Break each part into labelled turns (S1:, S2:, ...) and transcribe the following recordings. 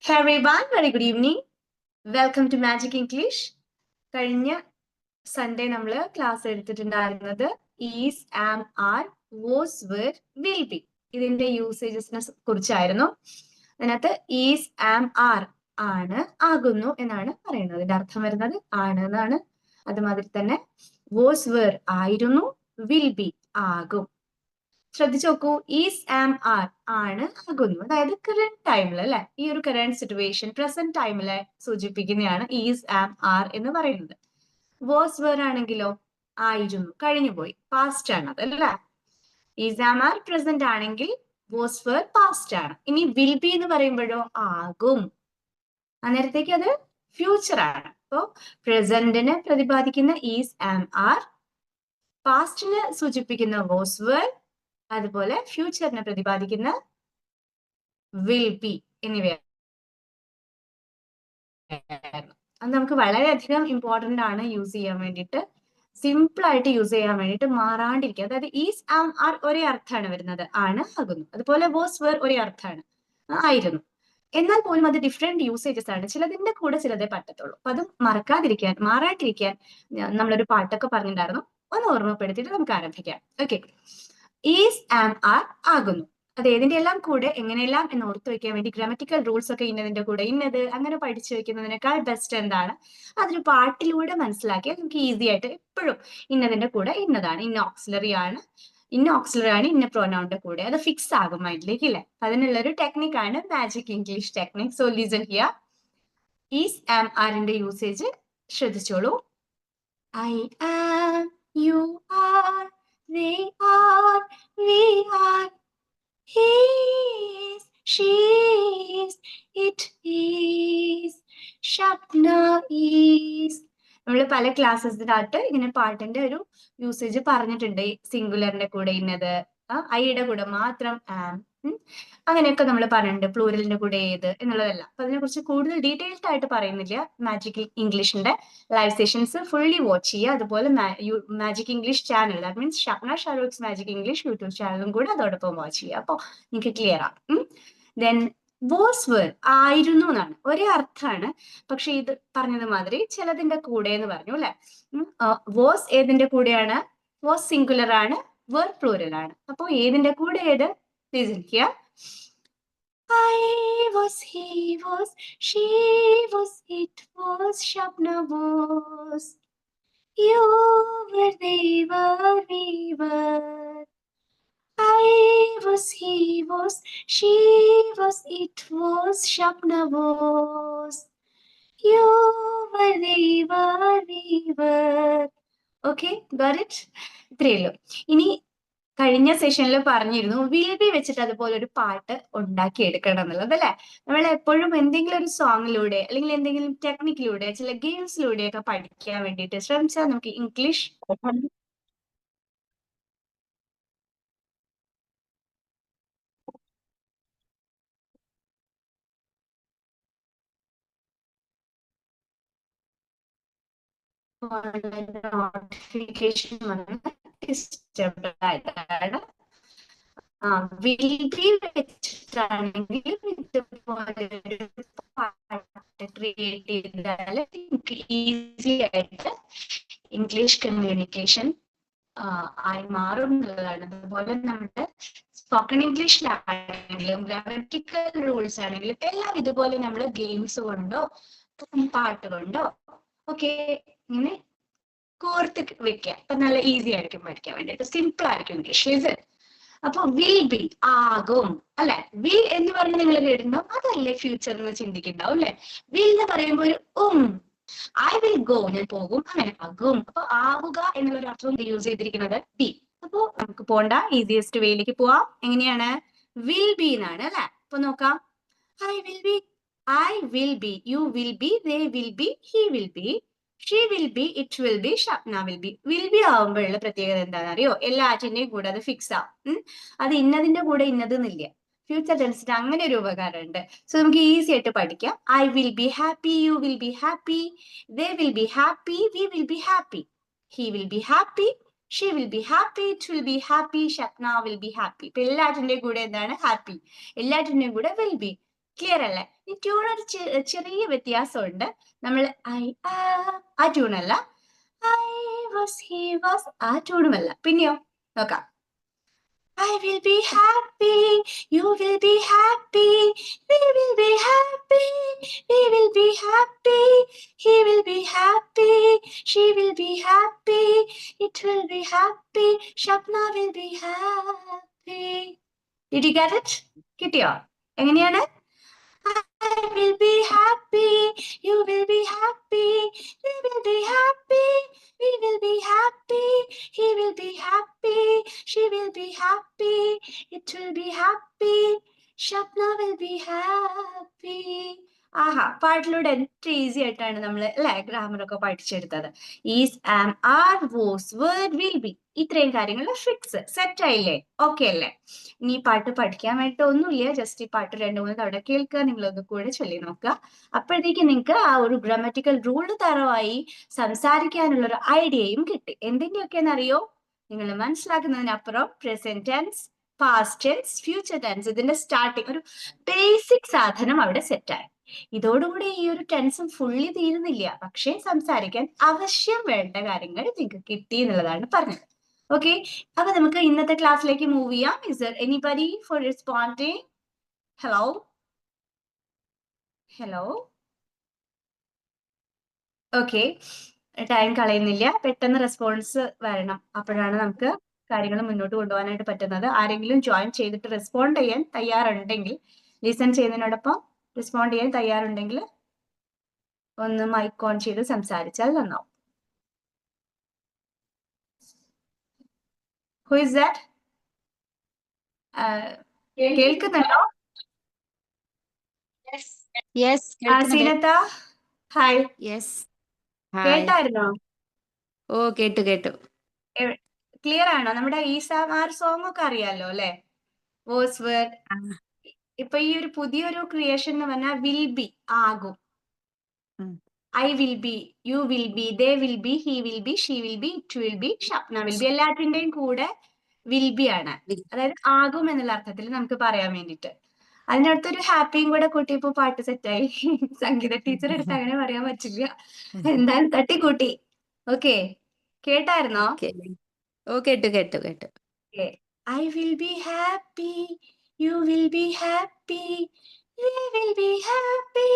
S1: Hey everyone, very good evening. Welcome to Magic English. കഴിഞ്ഞ Sunday നമ്മൾ class എടുത്തിട്ടുണ്ടായിരുന്നത് is, am, are, was, were, will be ഇതിന്റെ യൂസേജസിനെ കുറിച്ചായിരുന്നു. അതിനകത്ത് ഈസ്, ആം, ആർ ആണ്, ആകുന്നു എന്നാണ് പറയുന്നത്. ഇതിന്റെ അർത്ഥം വരുന്നത് ആണ് എന്നാണ്. അതുമാതിരി തന്നെ വാസ്, വെർ ആയിരുന്നു, വിൽ ബി ആകും. ശ്രദ്ധിച്ചു നോക്കൂ, ഈസ്, ആം, ആർ ആണ്, ആകുന്നു. അതായത് കറന്റ് ടൈമിൽ അല്ലെ, ഈ ഒരു കറന്റ് സിറ്റുവേഷൻ പ്രസന്റ് ടൈമിലെ സൂചിപ്പിക്കുന്നതാണ് ഈസ്, ആം, ആർ എന്ന് പറയുന്നത്. വാസ്, വെർ ആണെങ്കിലോ ആയിരുന്നു, കഴിഞ്ഞുപോയി, പാസ്റ്റ് ആണ് അത് അല്ലേ. ഈസ്, ആം, ആർ പ്രസന്റ് ആണെങ്കിൽ വാസ്, വെർ പാസ്റ്റ് ആണ്. ഇനി വിൽ ബി എന്ന് പറയുമ്പോഴോ ആകും, അന്നേരത്തേക്ക് അത് ഫ്യൂച്ചർ ആണ്. അപ്പോ പ്രസന്റിനെ പ്രതിപാദിക്കുന്ന ഈസ്, ആം, ആർ, പാസ്റ്റിനെ സൂചിപ്പിക്കുന്ന വാസ്, വെർ, അതുപോലെ ഫ്യൂച്ചറിനെ പ്രതിപാദിക്കുന്ന വിൽ ബി എന്നിവയാണ്. അത് നമുക്ക് വളരെയധികം ഇമ്പോർട്ടന്റ് ആണ് യൂസ് ചെയ്യാൻ വേണ്ടിയിട്ട്, സിമ്പിൾ ആയിട്ട് യൂസ് ചെയ്യാൻ വേണ്ടിയിട്ട്, മാറാണ്ടിരിക്കുക. അതായത് ഈസ്, ആം, ആർ ഒരേ അർത്ഥമാണ് വരുന്നത്, ആണ്, ആകുന്നു. അതുപോലെ വാസ്, വെർ ഒരേ അർത്ഥമാണ്, ആയിരുന്നു. എന്നാൽ പോലും അത് ഡിഫറെന്റ് യൂസേജസ് ആണ്. ചിലതിന്റെ കൂടെ ചിലതേ പറ്റത്തുള്ളൂ. അപ്പൊ അത് മറക്കാതിരിക്കാൻ, മാറാണ്ടിരിക്കാൻ നമ്മളൊരു പാട്ടൊക്കെ പറഞ്ഞിട്ടുണ്ടായിരുന്നു. ഒന്ന് ഓർമ്മപ്പെടുത്തിയിട്ട് നമുക്ക് ആരംഭിക്കാം. ഓക്കെ, ഈസ്, ആം, ആർ ആകുന്നു. അത് ഏതിന്റെ എല്ലാം കൂടെ എങ്ങനെയെല്ലാം എന്ന് ഓർത്തു വെക്കാൻ വേണ്ടി ഗ്രാമറ്റിക്കൽ റൂൾസ് ഒക്കെ ഇന്നതിന്റെ കൂടെ ഇന്നത് അങ്ങനെ പഠിച്ചു വെക്കുന്നതിനേക്കാൾ ബെസ്റ്റ് എന്താണ്, അതൊരു പാട്ടിലൂടെ മനസ്സിലാക്കിയാൽ നമുക്ക് ഈസി ആയിട്ട് എപ്പോഴും ഇന്നതിന്റെ കൂടെ ഇന്നതാണ്, ഇന്ന ഓക്സിലറി ആണ്, ഇന്ന പ്രൊനൗണിന്റെ കൂടെ അത് ഫിക്സ് ആകും മൈൻഡിലേക്ക്, ഇല്ലേ. അതിനുള്ള ഒരു ടെക്നിക്കാണ് magic English technique. So listen here. Is, am, ആറിന്റെ യൂസേജ് ശ്രദ്ധിച്ചോളൂ. I am, you are, they are, we are, he is, she is, it is, Shapna is. നമ്മൾ പല ക്ലാസ്സസിനകത്ത് ഇങ്ങനെ പാട്ടിന്റെ ഒരു യൂസേജ് പറഞ്ഞിട്ടുണ്ട്. സിംഗുലറിന്റെ കൂടെ ഇന്നത്, ഐയുടെ കൂടെ മാത്രം ആം, അങ്ങനെയൊക്കെ നമ്മൾ പറഞ്ഞിട്ടുണ്ട്. പ്ലൂരലിന്റെ കൂടെ ഏത് എന്നുള്ളതല്ല. അപ്പൊ അതിനെ കുറിച്ച് കൂടുതൽ ഡീറ്റെയിൽഡ് ആയിട്ട് പറയുന്നില്ല. മാജിക് ഇംഗ്ലീഷിന്റെ ലൈവ് സെഷൻസ് ഫുള്ളി വാച്ച് ചെയ്യുക. അതുപോലെ magic English channel, that means Shapna Shahrukh's magic English YouTube ചാനലും കൂടെ അതോടൊപ്പം വാച്ച് ചെയ്യുക. അപ്പോൾ നിങ്ങൾക്ക് ക്ലിയർ ആവും. ദെൻ വാസ്, വെർ ആയിരുന്നു എന്നാണ്, ഒരേ അർത്ഥമാണ്. പക്ഷെ ഇത് പറഞ്ഞത് മാതിരി ചിലതിന്റെ കൂടെ എന്ന് പറഞ്ഞു അല്ലെ. വാസ് ഏതിന്റെ കൂടെയാണ്? വാസ് സിംഗുലർ ആണ്, വെർ പ്ലൂരൽ ആണ്. അപ്പൊ ഏതിന്റെ കൂടെ ഏത്? Listen here. I was, he was, she was, it was, Shapna was. You were, they were, we were. I was, he was, she was, it was, Shapna was. You were, they were, we were. Okay, got it? ഇത്രയേ ഉള്ളൂ. ഇനി കഴിഞ്ഞ സെഷനിൽ പറഞ്ഞിരുന്നു will be വെച്ചിട്ട് അതുപോലെ ഒരു പാട്ട് ഉണ്ടാക്കി എടുക്കണം എന്നുള്ളത് അല്ലെ. നമ്മൾ എപ്പോഴും എന്തെങ്കിലും ഒരു സോങ്ങിലൂടെ അല്ലെങ്കിൽ എന്തെങ്കിലും ടെക്നിക്കിലൂടെ ചില ഗെയിംസിലൂടെ ഒക്കെ പഠിക്കാൻ വേണ്ടിയിട്ട് ശ്രമിച്ചാൽ നമുക്ക് ഇംഗ്ലീഷ് നോട്ടിഫിക്കേഷൻ ഇഷ്ടപ്പെട്ടാണ്. വിൽ ബി വെച്ചിട്ടാണെങ്കിൽ ഇതുപോലെ ക്രിയേറ്റ് ചെയ്താൽ ഈസി ആയിട്ട് ഇംഗ്ലീഷ് കമ്മ്യൂണിക്കേഷൻ ആയി മാറും എന്നുള്ളതാണ്. അതുപോലെ നമ്മുടെ സ്പോക്കൺ ഇംഗ്ലീഷിലാണെങ്കിലും ഗ്രാമറ്റിക്കൽ റൂൾസ് ആണെങ്കിലും എല്ലാം ഇതുപോലെ നമ്മൾ ഗെയിംസ് കൊണ്ടോ പാട്ട് കൊണ്ടോ ഒക്കെ ഇങ്ങനെ കോർത്ത് വെക്കുക. അപ്പൊ നല്ല ഈസി ആയിരിക്കും പഠിക്കാൻ വേണ്ടിയിട്ട്, സിമ്പിൾ ആയിരിക്കും ഇംഗ്ലീഷ്. അപ്പൊ വിൽ ബി ആകും അല്ലെ. വിൽ എന്ന് പറഞ്ഞ് നിങ്ങൾ കേട്ടിട്ടുണ്ടോ? അതല്ലേ ഫ്യൂച്ചർ എന്ന് ചിന്തിക്കുന്നുണ്ടാവും അല്ലെ. വിൽ എന്ന് പറയുമ്പോൾ ഒരു ഐ വിൽ ഗോ, ഞാൻ പോകും, അങ്ങനെ ആകും. അപ്പൊ ആവുക എന്നുള്ള ഒരു അർത്ഥം യൂസ് ചെയ്തിരിക്കുന്നത് ബി. അപ്പൊ നമുക്ക് പോണ്ട, ഈസിയസ്റ്റ് വേയിലേക്ക് പോവാം. എങ്ങനെയാണ്? വിൽ ബി എന്നാണ് അല്ലെ. അപ്പൊ നോക്കാം. I will be, I will be, you will be, they will be, he will be, she will be, it will be, Shapna will be. Will be ആവുമ്പോഴുള്ള പ്രത്യേകത എന്താണെന്ന് അറിയോ? എല്ലാറ്റിന്റെയും കൂടെ അത് ഫിക്സ് ആവും. അത് ഇന്നതിന്റെ കൂടെ ഇന്നത് എന്നില്ല. ഫ്യൂച്ചർ ടെൻസിന് അങ്ങനെ ഒരു ഉപകാരമുണ്ട്. സോ നമുക്ക് ഈസി ആയിട്ട് പഠിക്കാം. I will be happy, U will be happy, they will be happy, we will be happy, he will be happy, she will be happy, it will be happy, Shapna will be happy. ഇപ്പൊ എല്ലാറ്റിന്റെയും കൂടെ എന്താണ്? Happy. എല്ലാറ്റിന്റെയും കൂടെ will be. Clear അല്ലേ? ഈ ട്യൂണൊരു ചെറിയ വ്യത്യാസമുണ്ട്. നമ്മൾ ആ ട്യൂണല്ല, ഐ വാസ് ഹി വാസ് ആ ട്യൂണുമല്ല. പിന്നെയോ നോക്കാം. I will be happy, you will be happy, we will be happy, we will be happy, he will be happy, she will be happy, it will be happy, Shapna will be happy. Did you get it? കിട്ടിയോ? എങ്ങനെയാണ്? I will be happy, you will be happy, we will be happy, we will be happy, he will be happy, she will be happy, it will be happy, Shapna will be happy. ആഹാ, പാട്ടിലൂടെ എത്ര easy ആയിട്ടാണ് നമ്മൾ അല്ലെ ഗ്രാമറൊക്കെ പഠിച്ചെടുത്തത്. Is, am, are, was, were, will be, ഇത്രയും കാര്യങ്ങൾ fix set ആയില്ലേ? ഓക്കെ അല്ലേ? ഇനി പാട്ട് പഠിക്കാൻ വേണ്ടിട്ട് ഒന്നുമില്ല, ജസ്റ്റ് ഈ പാട്ട് 2-3 തവണ കേൾക്കുക, നിങ്ങളൊക്കെ കൂടെ ചൊല്ലി നോക്കുക. അപ്പോഴത്തേക്ക് നിങ്ങൾക്ക് ആ ഒരു ഗ്രാമറ്റിക്കൽ റൂൾ തറവായി സംസാരിക്കാനുള്ള ഒരു ഐഡിയയും കിട്ടി. എന്തിന്റെയൊക്കെയെന്ന് അറിയോ? നിങ്ങൾ മനസ്സിലാക്കുന്നതിനപ്പുറം present tense, past tense, future tense, ഇതിന്റെ സ്റ്റാർട്ടിങ് ഒരു ബേസിക് സാധനം അവിടെ സെറ്റായി. ഇതോടുകൂടി ഈ ഒരു ടെൻസും ഫുള്ളി തീരുന്നില്ല, പക്ഷേ സംസാരിക്കാൻ ആവശ്യം വേണ്ട കാര്യങ്ങൾ നിങ്ങൾക്ക് കിട്ടി എന്നുള്ളതാണ് പറഞ്ഞത്. ഓക്കെ, അപ്പൊ നമുക്ക് ഇന്നത്തെ ക്ലാസ്സിലേക്ക് മൂവ് ചെയ്യാം. Is there anybody for responding? Hello hello. Okay, time കളയുന്നില്ല, പെട്ടെന്ന് റെസ്പോൺസ് വരണം. അപ്പോഴാണ് നമുക്ക് കാര്യങ്ങൾ മുന്നോട്ട് കൊണ്ടുപോകാനായിട്ട് പറ്റുന്നത്. ആരെങ്കിലും ജോയിൻ ചെയ്തിട്ട് റെസ്പോണ്ട് ചെയ്യാൻ തയ്യാറുണ്ടെങ്കിൽ, ലിസൺ ചെയ്യുന്നതിനോടൊപ്പം റെസ്പോണ്ട് ചെയ്യാൻ തയ്യാറുണ്ടെങ്കിൽ ഒന്ന് മൈക്ക് ഓൺ ചെയ്ത് സംസാരിച്ചാൽ നന്നാവും. Who is that? കേൾക്കുന്നുണ്ടോ? സീനത്ത, ഹായ്. കേട്ടായിരുന്നോ?
S2: ഓ, കേട്ടു.
S1: ക്ലിയർ ആണോ? നമ്മുടെ ഈസാമാർ സോങ് ഒക്കെ അറിയാലോ അല്ലെ? Was where. ഇപ്പൊ ഈ ഒരു പുതിയൊരു ക്രിയേഷൻ എന്ന് പറഞ്ഞാൽ വിൽ ബി ആകും. I will be, you will be, they will be, he will be, she will be, it will be, Shapna will be, എല്ലാത്തിന്റെയും കൂടെ വിൽ ബി ആണ്. അതായത് ആകും എന്നുള്ള അർത്ഥത്തിൽ നമുക്ക് പറയാൻ വേണ്ടിട്ട്. അതിന്റെ അടുത്തൊരു ഹാപ്പിയും കൂടെ കൂട്ടിയപ്പോ പാട്ട് സെറ്റായി. സംഗീത ടീച്ചർ എടുത്ത് അങ്ങനെ പറയാൻ പറ്റില്ല, എന്തായാലും തട്ടിക്കൂട്ടി. ഓക്കെ, കേട്ടായിരുന്നോ?
S2: ഓ, കേട്ടു.
S1: I will be happy, you will be happy, we will be happy,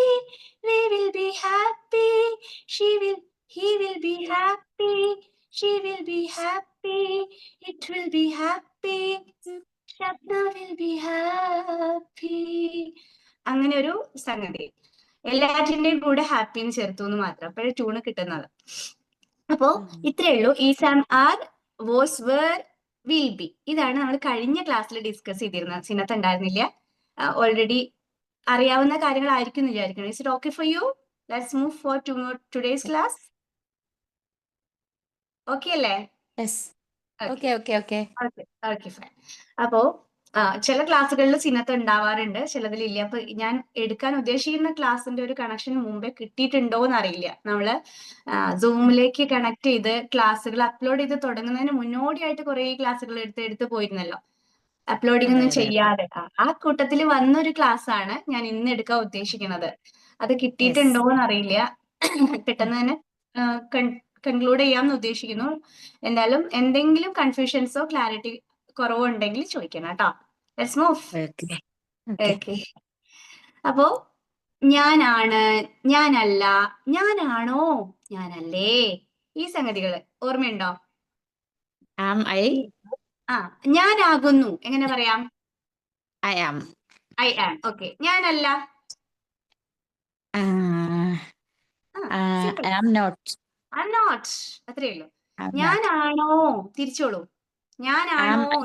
S1: we will be happy, he will be happy, she will be happy, it will be happy, Shapna will be happy. അങ്ങനെ ഒരു സംഗതി. എല്ലാറ്റിന്റെയും കൂടെ ഹാപ്പിന്ന് ചേർത്തു എന്ന് മാത്രം, അപ്പോഴേ tune കിട്ടുന്നത്. അപ്പോ ഇത്രയേ ഉള്ളൂ. Is, am, are, was, where, will be. ഇതാണ് നമ്മൾ കഴിഞ്ഞ ക്ലാസ്സിൽ ഡിസ്കസ് ചെയ്തിരുന്നത്. സിനത്ത് ഉണ്ടായിരുന്നില്ല. ഓൾറെഡി അറിയാവുന്ന കാര്യങ്ങളായിരിക്കും എന്ന് വിചാരിക്കണം. Is it okay for you? Let's move for today's class. Okay അല്ലേ? Okay fine. അപ്പോ ചില ക്ലാസ്സുകളിൽ സിനത്ത് ഉണ്ടാവാറുണ്ട്, ചിലതിലില്ല. അപ്പൊ ഞാൻ എടുക്കാൻ ഉദ്ദേശിക്കുന്ന ക്ലാസ്സിന്റെ ഒരു കണക്ഷൻ മുമ്പേ കിട്ടിയിട്ടുണ്ടോ എന്ന് അറിയില്ല. നമ്മള് സൂമിലേക്ക് കണക്ട് ചെയ്ത് ക്ലാസ്സുകൾ അപ്ലോഡ് ചെയ്ത് തുടങ്ങുന്നതിന് മുന്നോടിയായിട്ട് കുറെ ക്ലാസ്സുകൾ എടുത്ത് പോയിരുന്നല്ലോ, അപ്ലോഡിംഗ് ഒന്നും ചെയ്യാതെ. ആ കൂട്ടത്തിൽ വന്നൊരു ക്ലാസ് ആണ് ഞാൻ ഇന്ന് എടുക്കാൻ ഉദ്ദേശിക്കുന്നത്. അത് കിട്ടിയിട്ടുണ്ടോ എന്ന് അറിയില്ല. പെട്ടെന്ന് തന്നെ കൺക്ലൂഡ് ചെയ്യാമെന്ന് ഉദ്ദേശിക്കുന്നു. എന്തായാലും എന്തെങ്കിലും കൺഫ്യൂഷൻസോ ക്ലാരിറ്റി കുറവോ ഉണ്ടെങ്കിൽ ചോദിക്കണം കേട്ടോ. Let's move. ഓക്കെ, അപ്പോ ഞാനാണ്, ഞാനല്ല, ഞാനാണോ, ഞാനല്ലേ, ഈ സംഗതികൾ ഓർമ്മയുണ്ടോ? ഞാനാകുന്നു എങ്ങനെ പറയാം?
S2: I am.
S1: ഓക്കെ, ഞാനല്ല?
S2: I am not.
S1: അത്രേ ഉള്ളൂ. ഞാനാണോ? തിരിച്ചോളൂ. ഞാനാണോ?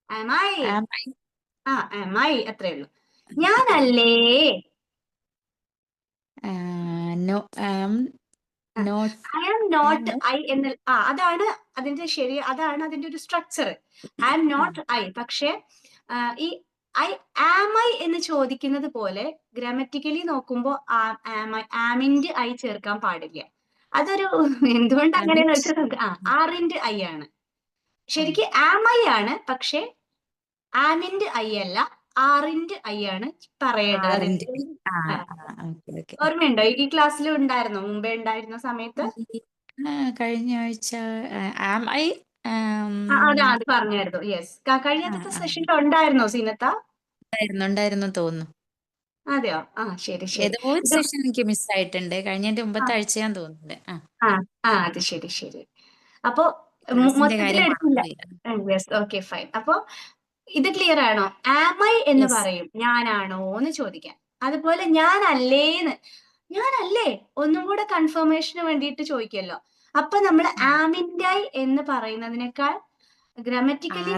S1: am I? am I? അത്രേ ഉള്ളൂ. ഞാനല്ലേ?
S2: No, I am not.
S1: I am not. അതാണ് അതിന്റെ ശരി, അതാണ് അതിന്റെ ഒരു structure. I am not I. പക്ഷെ ഈ am I എന്ന് ചോദിക്കുന്നത് പോലെ ഗ്രാമറ്റിക്കലി നോക്കുമ്പോ ആമിന്റെ ഐ ചേർക്കാൻ പാടില്ല. അതൊരു എന്തുകൊണ്ട് അങ്ങനെയെന്ന് വെച്ചാൽ ആറിന്റെ ഐ ആണ്. ശരിക്കും am I ആണ്, പക്ഷെ ആമിന്റെ ഐ അല്ല, ആറിന്റെ ഐ ആണ് പറയേണ്ടത്. അത്
S2: ആറിന്റെ ആ
S1: ആ,
S2: ഓക്കെ ഓക്കെ.
S1: ഓർമ്മയുണ്ടോ? ഈ ക്ലാസ്സിൽ ഉണ്ടായിരുന്നോ? മുമ്പേ ഉണ്ടായിരുന്ന സമയത്ത്?
S2: കഴിഞ്ഞ ആഴ്ച ആം ഐ
S1: അതാ അത് പറഞ്ഞായിരുന്നു. യെസ്, കഴിഞ്ഞത്തെ
S2: ആ.
S1: സെഷനിൽ ഉണ്ടായിരുന്നോ സീനത്ത?
S2: ഉണ്ടായിരുന്നു തോന്നുന്നു.
S1: അതെയോ? ആ, ശരി ശരി.
S2: ഏതോ ഒരു
S1: ഇത്
S2: സെഷൻ എനിക്ക് മിസ്സായിട്ടുണ്ട്. കഴിഞ്ഞതിന്റെ
S1: ആ
S2: മുമ്പത്തെ ആഴ്ചയാന്ന് തോന്നുന്നുണ്ട്.
S1: ആ ആ, അത് ശരി ശരി. അപ്പോ
S2: ക്ലാസിന്റെ
S1: മൊത്തത്തിൽ
S2: കാര്യം
S1: എടുക്കില്ല.
S2: മറന്നുപോയി.
S1: Yes, okay fine. അപ്പോ ഇത് ക്ലിയർ ആണോ? ആം ഐ എന്ന്
S2: യെസ്.
S1: പറയും ഞാനാണോ എന്ന് ചോദിക്കാൻ. അതുപോലെ ഞാനല്ലേന്ന്, ഞാനല്ലേ ഒന്നും കൂടെ കൺഫർമേഷന് വേണ്ടിയിട്ട് ചോദിക്കല്ലോ. അപ്പൊ നമ്മൾ ആമിൻ്റെ ഐ എന്ന് പറയുന്നതിനേക്കാൾ ഗ്രാമറ്റിക്കലി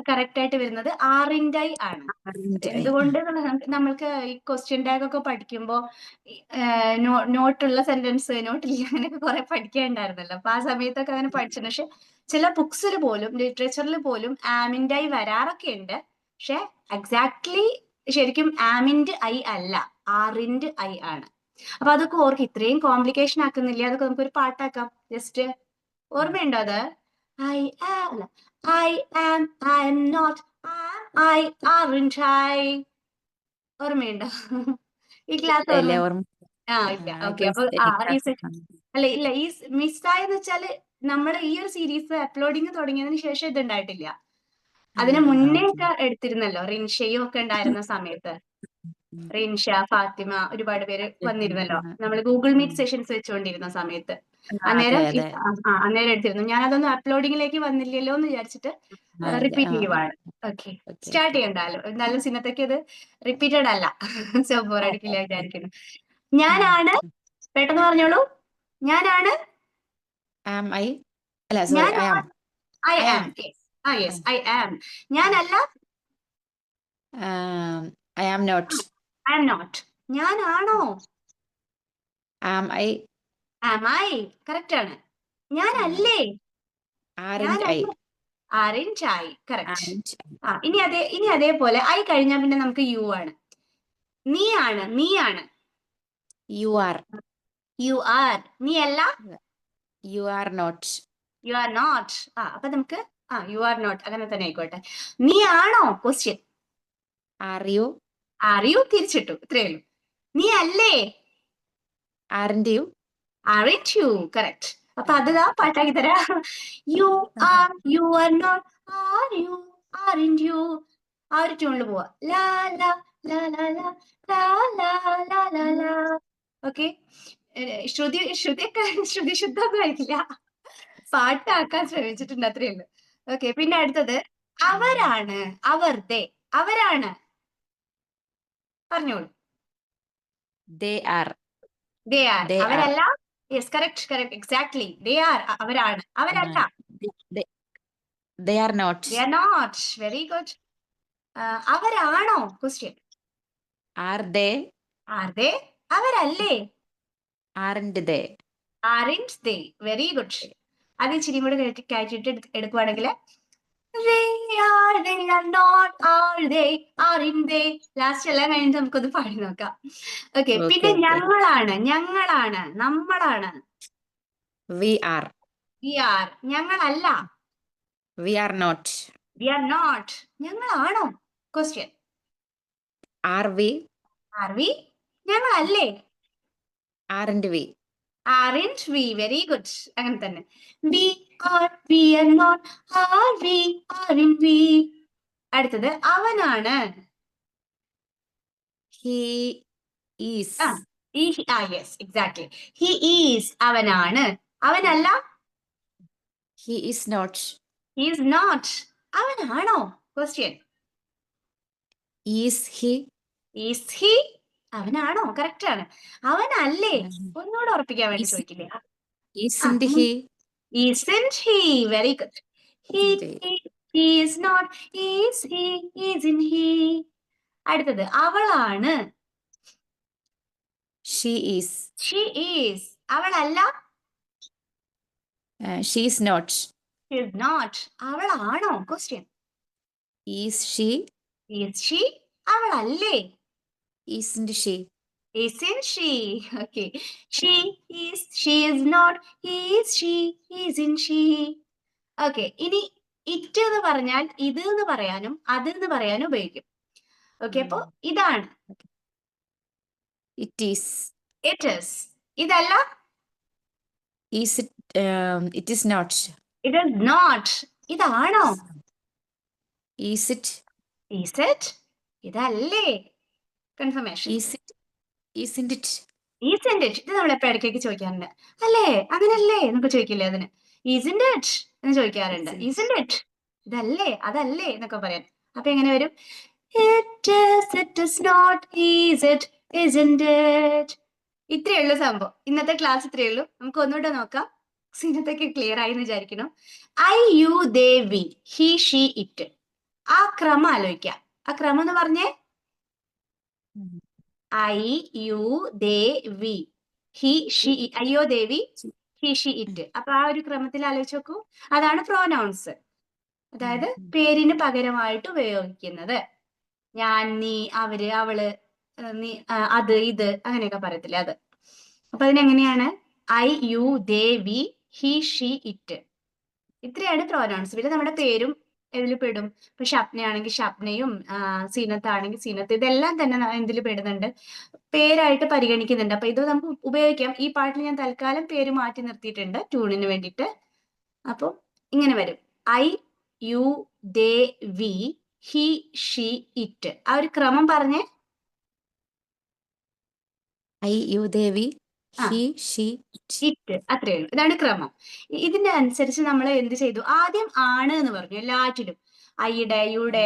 S1: കറക്റ്റ് ആയിട്ട് വരുന്നത് ആറിൻ്റെ ഐ ആണ്.
S2: ആറിന്റെ ഐ.
S1: എന്തുകൊണ്ട് നമ്മൾക്ക് ഈ ക്വസ്റ്റ്യൻ ടാഗ് ഒക്കെ പഠിക്കുമ്പോൾ നോട്ടുള്ള സെന്റൻസ്, നോട്ടില്ല, അങ്ങനെയൊക്കെ കുറെ പഠിക്കാനുണ്ടായിരുന്നല്ലോ. അപ്പൊ ആ സമയത്തൊക്കെ അങ്ങനെ പഠിച്ചിട്ടുണ്ട്. പക്ഷെ ചില ബുക്സിൽ പോലും ലിറ്ററേച്ചറിൽ പോലും ആമിൻ്റെ ഐ വരാറൊക്കെ ഉണ്ട്. പക്ഷെ എക്സാക്ട്ലി ശരിക്കും ആമിൻ്റെ ഐ അല്ല, ആറിൻ്റെ ഐ ആണ്. അപ്പൊ അതൊക്കെ ഓർക്കും. ഇത്രയും കോംപ്ലിക്കേഷൻ ആക്കുന്നില്ല, അതൊക്കെ നമുക്കൊരു പാട്ടാക്കാം. ജസ്റ്റ് ഓർമ്മയുണ്ടോ അത്? I am I am I am not I aren't I. ഓർമ്മയുണ്ടോ? ഈ ക്ലാസ്
S2: ഇല്ല
S1: ഓർമ്മ?
S2: ഓർമ്മ.
S1: ഇല്ല. ഓക്കെ. അപ്പൊ അല്ല ഇല്ല, ഈ മിസ്സായെന്ന് വെച്ചാല് നമ്മുടെ ഈ ഒരു സീരീസ് അപ്ലോഡിങ് തുടങ്ങിയതിന് ശേഷം ഇത് ഉണ്ടായിട്ടില്ല. അതിന് മുന്നേ ഒക്കെ എടുത്തിരുന്നല്ലോ, റിൻഷയും ഒക്കെ ഉണ്ടായിരുന്ന സമയത്ത്. റിൻഷ, ഫാത്തിമ, ഒരുപാട് പേര് വന്നിരുന്നല്ലോ. നമ്മൾ ഗൂഗിൾ മീറ്റ് സെഷൻസ് വെച്ചുകൊണ്ടിരുന്ന സമയത്ത്.
S2: അതെ
S1: അന്നേരം
S2: അതെ.
S1: അന്നേരം എടുത്തിരുന്നു. ഞാൻ അതൊന്നും അപ്ലോഡിങ്ങിലേക്ക് വന്നില്ലല്ലോ എന്ന് വിചാരിച്ചിട്ട് റിപ്പീറ്റ് ചെയ്യുവാണ്. ഓക്കെ, സ്റ്റാർട്ട് ചെയ്യണ്ടാലോ. എന്തായാലും സിനത്തേക്ക് ഇത് റിപ്പീറ്റഡ് അല്ല. സോ ബോറടിക്കില്ല വിചാരിക്കുന്നു. ഞാനാണ്, പെട്ടെന്ന് പറഞ്ഞോളൂ. ഞാനാണ്,
S2: ആം ഐ അല്ല സോറി
S1: ഞാൻ
S2: I am.
S1: I
S2: I
S1: am.
S2: Am.
S1: Yes, I am. ഞാനല്ല,
S2: I am not.
S1: I am not. ഞാനാണോ?
S2: Am I.
S1: Am I. Correct ആണ്. ഞാനല്ലേ?
S2: Aren't I.
S1: ഞാനല്ല, ആറിൻ്റ് ഐ. കറക്റ്റ്.
S2: ആറിന്റ്
S1: ഇനി അതേപോലെ ഐ കഴിഞ്ഞാൽ പിന്നെ നമുക്ക് യു ആണ്. നീയാണ്, നീയാണ്.
S2: You are.
S1: You are. നീ അല്ല,
S2: you are not.
S1: You are not. അപ്പൊ നമുക്ക് യു ആർ നോട്ട് അങ്ങനെ തന്നെ ആയിക്കോട്ടെ. നീ ആണോ? Question.
S2: Are you.
S1: Are you തിരിച്ചിട്ടു, ഇത്രയേ ഉള്ളൂ. നീ അല്ലേ?
S2: Aren't you.
S1: Aren't you. Correct. അപ്പൊ അത് പാട്ടാക്കി തരാ. You are not, are you, aren't you. ആ ഒരു ട്യൂണിൽ പോവാ. ലാ ലാ ലാ ലാ ലാ ലാ ലാ ലാ ലാ ലാ. ഓക്കെ. ശ്രുതി ശുദ്ധമൊന്നും ആയിട്ടില്ല, പാട്ടാക്കാൻ ശ്രമിച്ചിട്ടുണ്ട്, അത്രയേ ഉള്ളൂ. ഓക്കെ. പിന്നെ അടുത്തത് അവരാണ്, അവർ അവരാണ്. പറഞ്ഞോളൂ.
S2: They are.
S1: They are.
S2: They are.
S1: അവരല്ല. Yes, correct, exactly. They are. അവരാണ്, അവരല്ല.
S2: They are not.
S1: They are not. Very good. അവരാണോ? Question.
S2: Are they.
S1: Are they. അവരല്ലേ?
S2: Aren't they.
S1: Aren't they. Very good. അത് ഇച്ചിരി കൂടെ കയറ്റിട്ട് എടുക്കുവാണെങ്കിൽ ലാസ്റ്റ് എല്ലാം കഴിഞ്ഞിട്ട് നമുക്കൊന്ന് പാടി നോക്കാം. ഓക്കെ. പിന്നെ ഞങ്ങളാണ്, ഞങ്ങളാണ്, നമ്മളാണ്.
S2: We are.
S1: We are. ഞങ്ങളല്ല.
S2: We are not.
S1: We are not. ഞങ്ങളാണോ? Question.
S2: Are we.
S1: Are we. ഞങ്ങളല്ലേ?
S2: Aren't we.
S1: Aren't we. Very good. അങ്ങനെ തന്നെ. We are, we are not, are we, aren't we. അടുത്തത് അവനാണ്.
S2: He is.
S1: Yes, exactly. He is. അവനാണ്. അവനല്ല.
S2: He is not.
S1: He is not. അവനാണോ? Question.
S2: Is he.
S1: Is he. അവനാണോ? Correct ആണ്. അവനല്ലേ? ഒന്നുകൂടെ ഉറപ്പിക്കാൻ വേണ്ടി ചോദിക്കില്ലേ?
S2: ഈസിന്റ് he.
S1: Isn't he? Very good. He is not. Is he? Isn't he? അടുത്തത് അവളാണ്.
S2: She is.
S1: She is. അവളല്ല.
S2: She is not.
S1: She is not. അവളാണോ? Question.
S2: Is she.
S1: Is she? അവളല്ലേ?
S2: Isn't she.
S1: Isn't she? Okay. She is. She is not. Is she? Isn't she? Okay. ഇനി it എന്ന് പറഞ്ഞാൽ ഇത് എന്ന് പറയാനും അത് എന്ന് പറയാനും ഉപയോഗിക്കും. ഓക്കെ, അപ്പൊ ഇതാണ്
S2: It is.
S1: it is. ഇതല്ല
S2: Is it? It is not.
S1: it is not. ഇതാണോ
S2: Is it?
S1: is it? ഇതല്ലേ confirmation.
S2: Is it? Isn't it?
S1: isn't it? ഇത് നമ്മൾ എപ്പോഴും ഇടയ്ക്കൊക്കെ ചോദിക്കാറുണ്ട്. അല്ലേ, അങ്ങനല്ലേ എന്നൊക്കെ ചോദിക്കില്ലേ അതിന്. isn't it എന്ന് ചോദിക്കാറുണ്ട്. isn't it? ഇതല്ലേ, അതല്ലേ എന്നൊക്കെ പറയാൻ. അപ്പൊ എങ്ങനെ വരും? it is, it is not, is it, isn't it? ഇത്രയേ ഉള്ളൂ സംഭവം. ഇന്നത്തെ ക്ലാസ് ഇത്രയേ ഉള്ളൂ. നമുക്ക് ഒന്നുകൂടെ നോക്കാം. ഇന്നത്തേക്ക് ക്ലിയർ ആയി എന്ന് വിചാരിക്കണം. I you they we he she it. ആ ക്രമം ആലോചിക്കാം. ആ ക്രമം എന്ന് പറഞ്ഞേ I you they we he she അയ്യോ ദേവി ഹി ഷീ ഇറ്റ്. അപ്പൊ ആ ഒരു ക്രമത്തിൽ ആലോചിച്ച് നോക്കൂ. അതാണ് പ്രോനൗൺസ്, അതായത് പേരിന് പകരമായിട്ട് ഉപയോഗിക്കുന്നത്. ഞാൻ, നീ, അവര്, അവള്, നീ, അത്, ഇത് അങ്ങനെയൊക്കെ പറയത്തില്ലേ, അത്. അപ്പൊ അതിനെങ്ങനെയാണ്? I you they we he she it. ഇത്രയാണ് പ്രോനൗൺസ്. പിന്നെ നമ്മുടെ പേരും ഇതിൽ പെടും. ഇപ്പൊ ഷപ്നയാണെങ്കിൽ ഷപ്നയും, സീനത്താണെങ്കിൽ സീനത്ത്, ഇതെല്ലാം തന്നെ എന്തിൽ പെടുന്നുണ്ട്, പേരായിട്ട് പരിഗണിക്കുന്നുണ്ട്. അപ്പൊ ഇത് നമുക്ക് ഉപയോഗിക്കാം. ഈ പാട്ടിൽ ഞാൻ തൽക്കാലം പേര് മാറ്റി നിർത്തിയിട്ടുണ്ട് ട്യൂണിന് വേണ്ടിയിട്ട്. അപ്പൊ ഇങ്ങനെ വരും: I you they we he she it. ആ ഒരു ക്രമം പറഞ്ഞേ.
S2: I, you, they, we, he, she, it.
S1: It, അത്രയേ ഉള്ളൂ. ഇതാണ് ക്രമം. ഇതിന്റെ അനുസരിച്ച് നമ്മൾ എന്ത് ചെയ്തു? ആദ്യം ആണ് എന്ന് പറഞ്ഞു എല്ലാറ്റിലും. ഐയുടെ, യുടെ,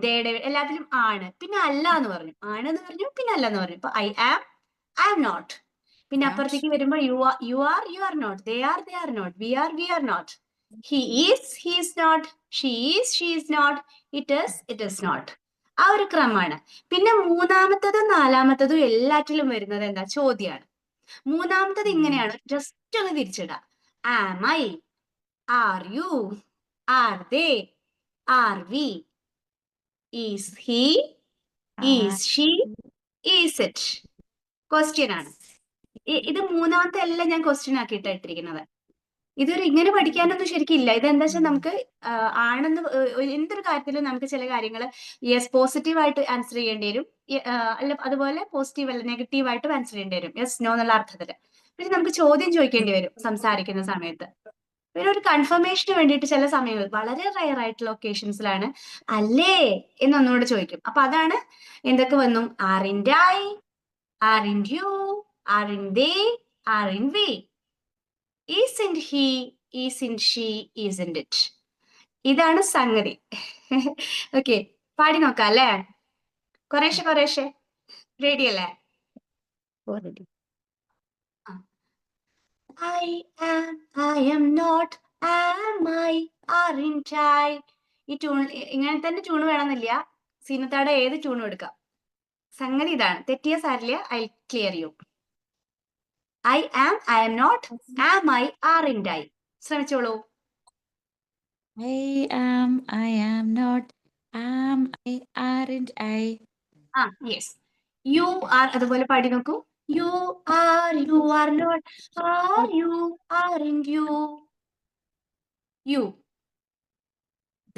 S1: ദേയുടെ എല്ലാത്തിലും ആണ്. പിന്നെ അല്ല എന്ന് പറഞ്ഞു. ആണ് എന്ന് പറഞ്ഞു, പിന്നെ അല്ല എന്ന് പറഞ്ഞു. ഇപ്പൊ I am, I am not. പിന്നെ അപ്പുറത്തേക്ക് വരുമ്പോ you are, you are not. They are not. We are not. He is not. She is not. It is not. ആ ഒരു ക്രമമാണ്. പിന്നെ മൂന്നാമത്തതും നാലാമത്തതും എല്ലാറ്റിലും വരുന്നത് എന്താ? ചോദ്യമാണ്. മൂന്നാമത്തത് ഇങ്ങനെയാണ്, ജസ്റ്റ് ഒന്ന് തിരിച്ചിടാം. Am I, are you, are they, are we, is he, is she, is it. Question ആണ്. ഇത് മൂന്നാമത്തെ എല്ലാം ഞാൻ ക്വസ്റ്റ്യൻ ആക്കിയിട്ട് ഇട്ടിരിക്കുന്നത്. ഇതൊരു ഇങ്ങനെ പഠിക്കാനൊന്നും ശരിക്കും ഇല്ല. ഇതെന്താ വെച്ചാൽ നമുക്ക് ആണെന്ന് എന്തൊരു കാര്യത്തിലും നമുക്ക് ചില കാര്യങ്ങൾ യെസ് പോസിറ്റീവായിട്ട് ആൻസർ ചെയ്യേണ്ടി വരും, അല്ല അതുപോലെ പോസിറ്റീവ് അല്ല നെഗറ്റീവായിട്ടും ആൻസർ ചെയ്യേണ്ടി വരും, യെസ് നോ എന്നുള്ള അർത്ഥത്തിൽ. പിന്നെ നമുക്ക് ചോദ്യം ചോദിക്കേണ്ടി വരും സംസാരിക്കുന്ന സമയത്ത്. പിന്നെ ഒരു കൺഫർമേഷന് വേണ്ടിയിട്ട് ചില സമയങ്ങളിൽ വളരെ റയർ ആയിട്ടുള്ള ഒക്കേഷൻസിലാണ് അല്ലേ എന്നൊന്നുകൂടെ ചോദിക്കും. അപ്പൊ അതാണ് എന്തൊക്കെ വന്നു? Aren't I, aren't you, aren't they, aren't we, isn't he, isn't she, isn't it. ഇതാണ് സംഗതി. ഓക്കെ, പാടി നോക്കാം അല്ലേ? കുറേശ്ശെ റെഡി അല്ലേ? I am not, am I, aren't I. ഈ ട്യൂൺ ഇങ്ങനെ തന്നെ ട്യൂൺ വേണമെന്നില്ല. സീനത്താടെ ഏത് ട്യൂണും എടുക്കാം. സംഗതി ഇതാണ്. തെറ്റിയ സാരില്ല, I clear you. I am not, am I, aren't I. ശ്രമിച്ചോളൂ.
S2: I am not, am I, aren't I.
S1: Yes. You are അതുപോലെ പാടി നോക്കൂ. You are not, are you, aren't you. You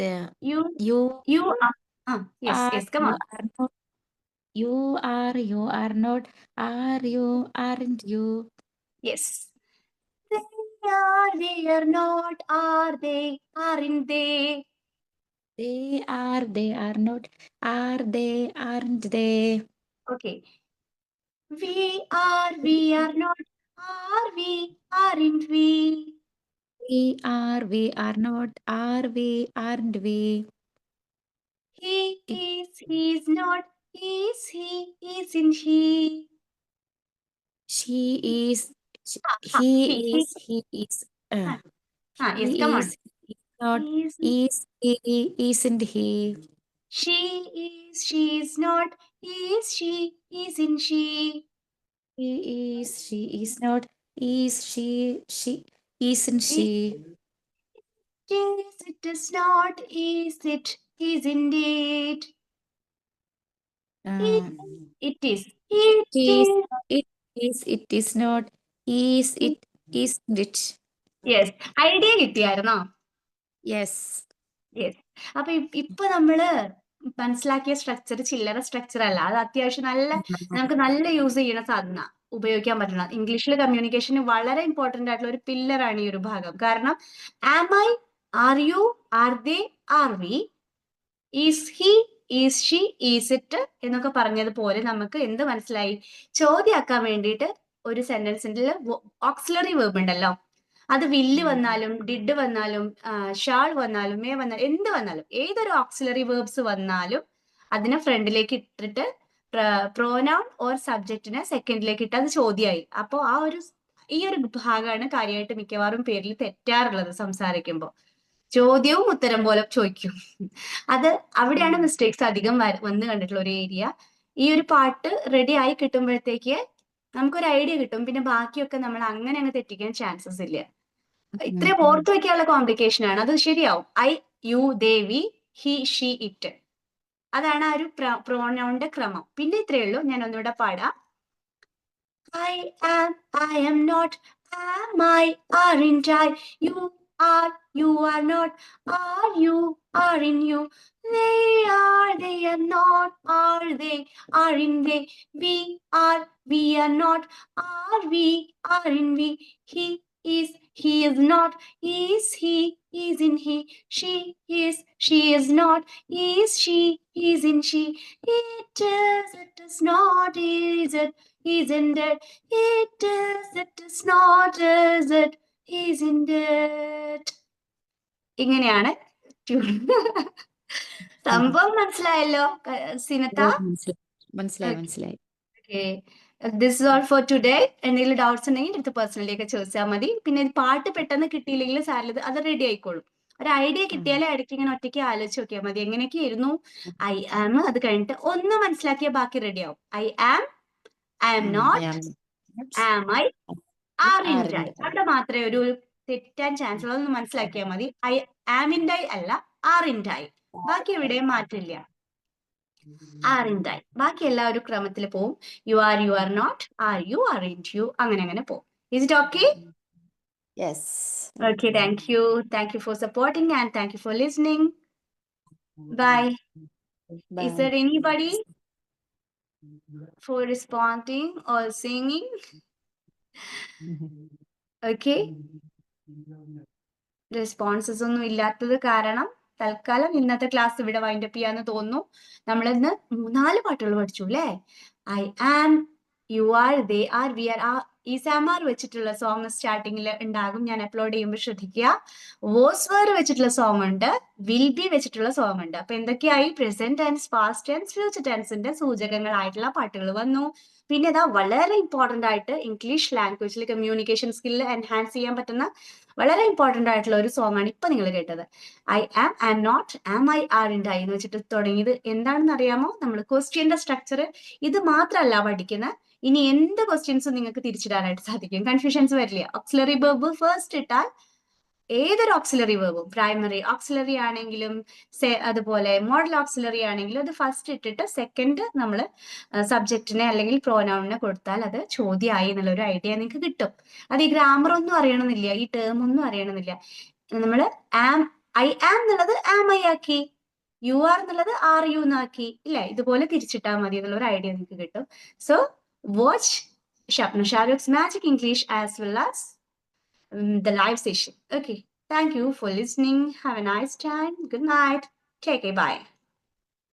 S2: There.
S1: You
S2: You
S1: are. Yes come on.
S2: are not. You are not, are you, aren't you.
S1: Yes. They are not, are they, aren't they.
S2: They are not, are they, aren't they.
S1: Okay. We are not, are we, aren't we.
S2: We are not, are we, aren't we.
S1: He is not, is he, isn't he.
S2: She is,
S1: he
S2: he is,
S1: yes, come on.
S2: he is not, is he, isn't he.
S1: She is not, is she, isn't she.
S2: She is not, is she, isn't she.
S1: It is not, is it, isn't it. It is,
S2: it is not, is it, isn't it.
S1: Yes. Idea കിട്ടിയായിരുന്നോ?
S2: Yes.
S1: Yes. അപ്പൊ ഇപ്പൊ നമ്മള് മനസ്സിലാക്കിയ structure ചില്ലറ structure അല്ല. അത് അത്യാവശ്യം നമുക്ക് നല്ല യൂസ് ചെയ്യണ സാധന, ഉപയോഗിക്കാൻ പറ്റണ. ഇംഗ്ലീഷിൽ കമ്മ്യൂണിക്കേഷന് വളരെ ഇമ്പോർട്ടന്റ് ആയിട്ടുള്ള ഒരു പില്ലറാണ് ഈ ഒരു ഭാഗം. കാരണം am I, are you, are they, are we, is he, is she, is it എന്നൊക്കെ പറഞ്ഞതുപോലെ നമുക്ക് എന്ത് മനസ്സിലായി? ചോദ്യമാക്കാൻ വേണ്ടിയിട്ട് ഒരു സെന്റൻസിന്റെ ഓക്സിലറി വേർബ് ഉണ്ടല്ലോ, അത് വില്ല് വന്നാലും ഡിഡ് വന്നാലും ഷാൾ വന്നാലും മേ വന്നാലും എന്ത് വന്നാലും ഏതൊരു ഓക്സിലറി വേർബ്സ് വന്നാലും അതിനെ ഫ്രണ്ടിലേക്ക് ഇട്ടിട്ട് പ്രോനൗൺ ഓർ സബ്ജക്റ്റിനെ സെക്കൻഡിലേക്ക് ഇട്ട് അത് ചോദ്യമായി. അപ്പോൾ ഈ ഒരു ഭാഗമാണ് കാര്യമായിട്ട് മിക്കവാറും പേരിൽ തെറ്റാറുള്ളത് സംസാരിക്കുമ്പോൾ. ചോദ്യവും ഉത്തരം പോലെ ചോദിക്കും. അത് അവിടെയാണ് മിസ്റ്റേക്സ് അധികം വന്ന് കണ്ടിട്ടുള്ള ഒരു ഏരിയ. ഈ ഒരു പാട്ട് റെഡി ആയി കിട്ടുമ്പോഴത്തേക്ക് നമുക്കൊരു ഐഡിയ കിട്ടും. പിന്നെ ബാക്കിയൊക്കെ നമ്മൾ അങ്ങനെ അങ്ങ് തെറ്റിക്കാൻ ചാൻസസ് ഇല്ല. ഇത്രയും ഓർത്തു വെക്കാനുള്ള കോംപ്ലിക്കേഷൻ ആണ്. അത് ശരിയാവും. I, you, they, we, he, she, it. അതാണ് ആ ഒരു പ്രോനൗണിന്റെ ക്രമം. പിന്നെ ഇത്രയേ ഉള്ളൂ. ഞാൻ ഒന്നുകൂടെ പാടാം. I am, I am not, am I, aren't I, you are not, are you, aren't you, they are not, are they, aren't they, we are not, are we, aren't we, he is not, is he, isn't he, she is not, is she, isn't she, it is not, is it, isn't it, it is not, is it, isn't it. ഇങ്ങനെയാണ് സംഭവം. മനസ്സിലായല്ലോ സിനത്ത?
S2: മനസ്സിലായി.
S1: Okay, this is all for today. എന്തെങ്കിലും doubts ഉണ്ടെങ്കിൽ അടുത്ത പേഴ്സണലിലേക്ക് ചോദിച്ചാൽ മതി. പിന്നെ പാട്ട് പെട്ടെന്ന് കിട്ടിയില്ലെങ്കിൽ സാറിൽ അത് റെഡി ആയിക്കോളും. ഒരു ഐഡിയ കിട്ടിയാലേ ഇടയ്ക്ക് ഇങ്ങനെ ഒറ്റയ്ക്ക് ആലോചിച്ച് നോക്കിയാൽ മതി. എങ്ങനെയൊക്കെ ആയിരുന്നു ഐ ആം, അത് കഴിഞ്ഞിട്ട് ഒന്ന് മനസ്സിലാക്കിയാൽ ബാക്കി റെഡി ആവും. I am not, am I, aren't I. അവിടെ മാത്രമേ ഒരു തെറ്റാൻ ചാൻസ് ഉള്ളൂ. അതൊന്ന് മനസ്സിലാക്കിയാൽ മതി. ഐ ആമിൻറ് ഐ അല്ല, ആറിൻറ് ഐ. ബാക്കി എവിടെയും മാറ്റില്ല. Aren't I. ബാക്കി എല്ലാ ഒരു ക്രമത്തിൽ പോവും. You are not, are you, aren't you, അങ്ങനെ പോവും. Is it okay?
S2: Yes.
S1: Okay, thank you. Thank you for supporting and thank you for listening. Bye. Is there anybody for responding or singing? Okay. Responses ഒന്നും ഇല്ലാത്തത് കാരണം തൽക്കാലം ഇന്നത്തെ class ഇവിടെ wind up ചെയ്യാന്ന് തോന്നുന്നു. നമ്മൾ ഇന്ന് 4 പാട്ടുകൾ പഠിച്ചു അല്ലേ? I am, you are, they are, we are. ഈ സാമാർ വെച്ചിട്ടുള്ള സോങ് സ്റ്റാർട്ടിങ്ങിൽ ഉണ്ടാകും. ഞാൻ അപ്ലോഡ് ചെയ്യുമ്പോൾ ശ്രദ്ധിക്കുക. വോസ് വേർ വെച്ചിട്ടുള്ള സോങ് ഉണ്ട്, വിൽ ബി വെച്ചിട്ടുള്ള സോങ് ഉണ്ട്. അപ്പൊ എന്തൊക്കെയായി? Present tense, past tense, future ടെൻസിന്റെ സൂചകങ്ങളായിട്ടുള്ള പാട്ടുകൾ വന്നു. പിന്നെ ഇതാ വളരെ ഇമ്പോർട്ടന്റ് ആയിട്ട് ഇംഗ്ലീഷ് ലാംഗ്വേജിൽ കമ്മ്യൂണിക്കേഷൻ സ്കില്ല് എൻഹാൻസ് ചെയ്യാൻ പറ്റുന്ന വളരെ ഇമ്പോർട്ടന്റ് ആയിട്ടുള്ള ഒരു സോങ് ആണ് ഇപ്പൊ നിങ്ങൾ കേട്ടത്. I am not, am I, aren't I എന്ന് വെച്ചിട്ട് തുടങ്ങിയത് എന്താണെന്ന് അറിയാമോ? നമ്മൾ ക്വസ്റ്റ്യന്റെ സ്ട്രക്ചർ ഇത് മാത്രമല്ല പഠിക്കുന്നത്. ഇനി എന്ത് ക്വസ്റ്റ്യൻസും നിങ്ങൾക്ക് തിരിച്ചിടാനായിട്ട് സാധിക്കും. കൺഫ്യൂഷൻസ് വരില്ല. ഓക്സിലറി വെർബ് ഫസ്റ്റ് ഇട്ടാൽ ഏതൊരു ഓക്സിലറി വെർബും, പ്രൈമറി ഓക്സിലറി ആണെങ്കിലും അതുപോലെ മോഡൽ ഓക്സിലറി ആണെങ്കിലും അത് ഫസ്റ്റ് ഇട്ടിട്ട് സെക്കൻഡ് നമ്മൾ സബ്ജക്റ്റിനെ അല്ലെങ്കിൽ പ്രോനൗണിനെ കൊടുത്താൽ അത് ചോദ്യമായി എന്നുള്ളൊരു ഐഡിയ നിങ്ങൾക്ക് കിട്ടും. അത് ഈ ഗ്രാമർ ഒന്നും അറിയണമെന്നില്ല, ഈ ടേം ഒന്നും അറിയണമെന്നില്ല. നമ്മൾ ഐ ആം എന്നുള്ളത് ആം ഐ ആക്കി, യു ആർ എന്നുള്ളത് ആർ യു എന്നാക്കി, ഇല്ലേ? ഇതുപോലെ തിരിച്ചിട്ടാൽ മതി എന്നുള്ള ഒരു ഐഡിയ നിങ്ങൾക്ക് കിട്ടും. So watch Shapna Shahruk's Magic English as well as the live session. Okay, thank you for listening. Have a nice time. Good night. Take care. Bye.